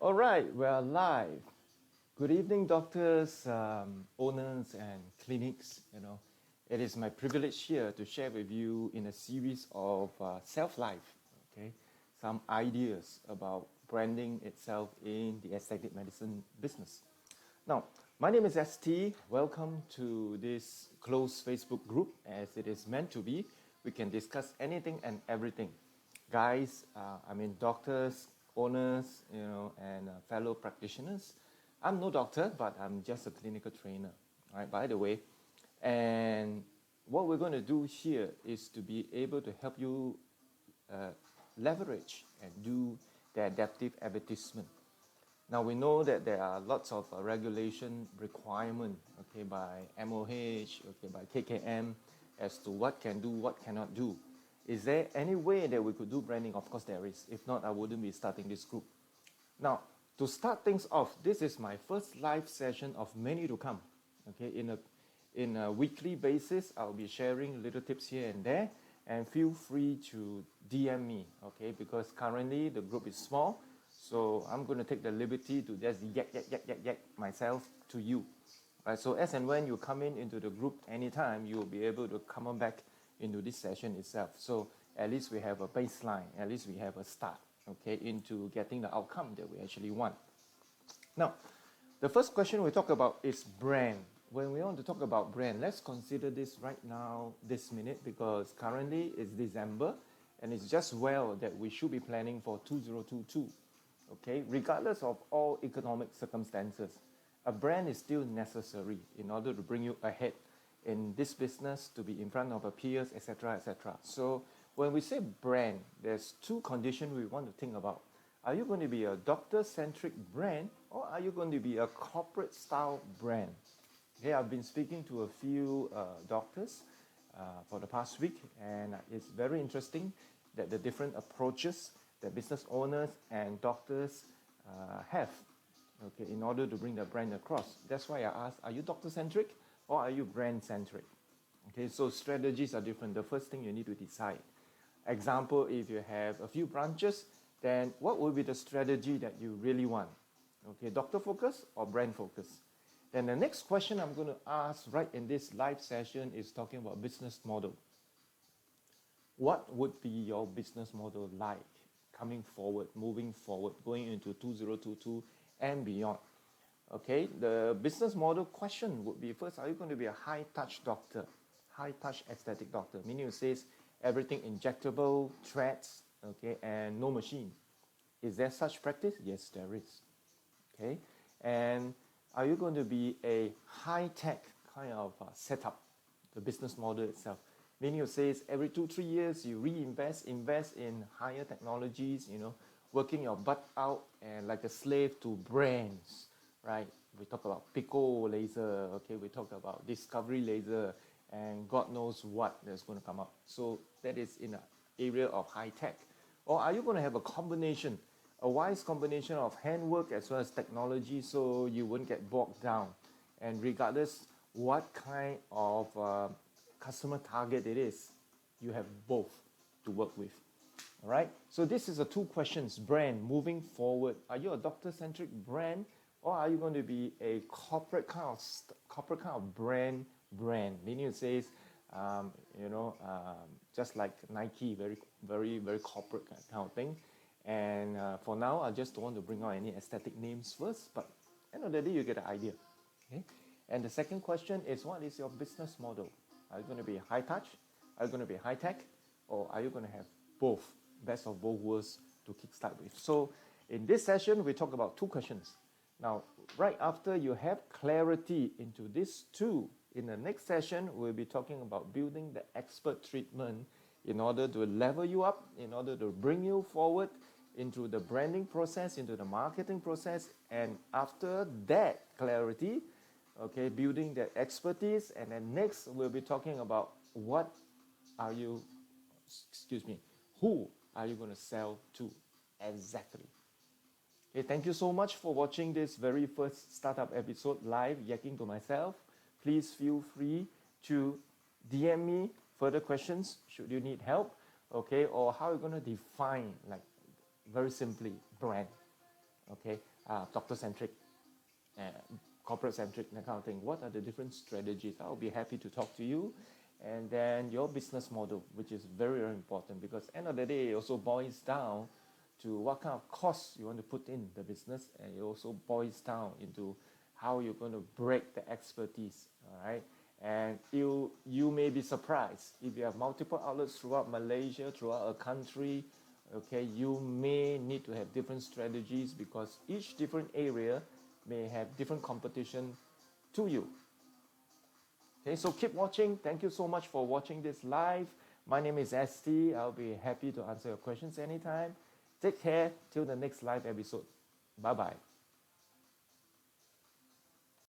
All right, we're live. Good evening, doctors, owners, and clinics. It is my privilege here to share with you in a series of self-life. Okay, some ideas about branding itself in the aesthetic medicine business. Now, my name is ST. Welcome to this closed Facebook group. As it is meant to be, we can discuss anything and everything. Guys, doctors, owners, and fellow practitioners. I'm no doctor, but I'm just a clinical trainer, right? By the way, and what we're going to do here is to be able to help you leverage and do the adaptive advertisement. Now we know that there are lots of regulation requirement, okay, by MOH, okay, by KKM, as to what can do, what cannot do. Is there any way that we could do branding? Of course there is. If not, I wouldn't be starting this group. Now, to start things off, this is my first live session of many to come. Okay, in a weekly basis, I'll be sharing little tips here and there, and feel free to DM me, okay, because currently the group is small, so I'm going to take the liberty to just yak myself to you. Right, so as and when you come into the group anytime, you will be able to come on back into this session itself. So at least we have a baseline, at least we have a start, okay, into getting the outcome that we actually want. Now, the first question we talk about is brand. When we want to talk about brand, let's consider this right now, this minute, because currently it's December, and it's just well that we should be planning for 2022, okay? Regardless of all economic circumstances, a brand is still necessary in order to bring you ahead in this business, to be in front of our peers, etc., etc. So when we say brand, there's two conditions we want to think about. Are you going to be a doctor-centric brand, or are you going to be a corporate-style brand? Okay, I've been speaking to a few doctors for the past week, and it's very interesting that the different approaches that business owners and doctors have, okay, in order to bring the brand across. That's why I asked, are you doctor-centric or are you brand-centric? Okay, so strategies are different. The first thing you need to decide. Example, if you have a few branches, then what will be the strategy that you really want? Okay, doctor focus or brand focus? Then the next question I'm going to ask right in this live session is talking about business model. What would be your business model like coming forward, moving forward, going into 2022 and beyond? Okay, the business model question would be, first, are you going to be a high-touch doctor, high-touch aesthetic doctor? Meaning it says everything injectable, threads, okay, and no machine. Is there such practice? Yes, there is. Okay, and are you going to be a high-tech kind of setup, the business model itself? Meaning it says every 2-3 years you invest in higher technologies, working your butt out and like a slave to brands. Right, we talk about Pico laser, okay, we talk about Discovery laser, and God knows what that's going to come up. So that is in an area of high tech. Or are you going to have a combination, a wise combination of handwork as well as technology, so you won't get bogged down? And regardless what kind of customer target it is, you have both to work with. All right, so this is the two questions. Brand, moving forward, are you a doctor-centric brand, or are you going to be a corporate kind of brand? Meaning it says, just like Nike, very corporate kind of thing. And for now, I just don't want to bring out any aesthetic names first, but end of the day, you get the idea. Okay. And the second question is, what is your business model? Are you going to be high touch? Are you going to be high tech? Or are you going to have both, best of both worlds to kickstart with? So in this session, we talk about two questions. Now, right after you have clarity into these two, in the next session, we'll be talking about building the expert treatment in order to level you up, in order to bring you forward into the branding process, into the marketing process. And after that clarity, okay, building the expertise. And then next, we'll be talking about who are you going to sell to exactly? Okay, thank you so much for watching this very first startup episode live, yakking to myself. Please feel free to DM me further questions should you need help, okay, or how you're going to define, like very simply, brand. Okay, doctor-centric, corporate-centric, that kind of thing. What are the different strategies? I'll be happy to talk to you. And then your business model, which is very, very important, because end of the day, it also boils down to what kind of costs you want to put in the business, and it also boils down into how you're going to break the expertise, all right? And you may be surprised if you have multiple outlets throughout Malaysia, throughout a country. Okay, you may need to have different strategies because each different area may have different competition to you. Okay, so keep watching. Thank you so much for watching this live. My name is ST. I'll be happy to answer your questions anytime. Take care till the next live episode. Bye bye.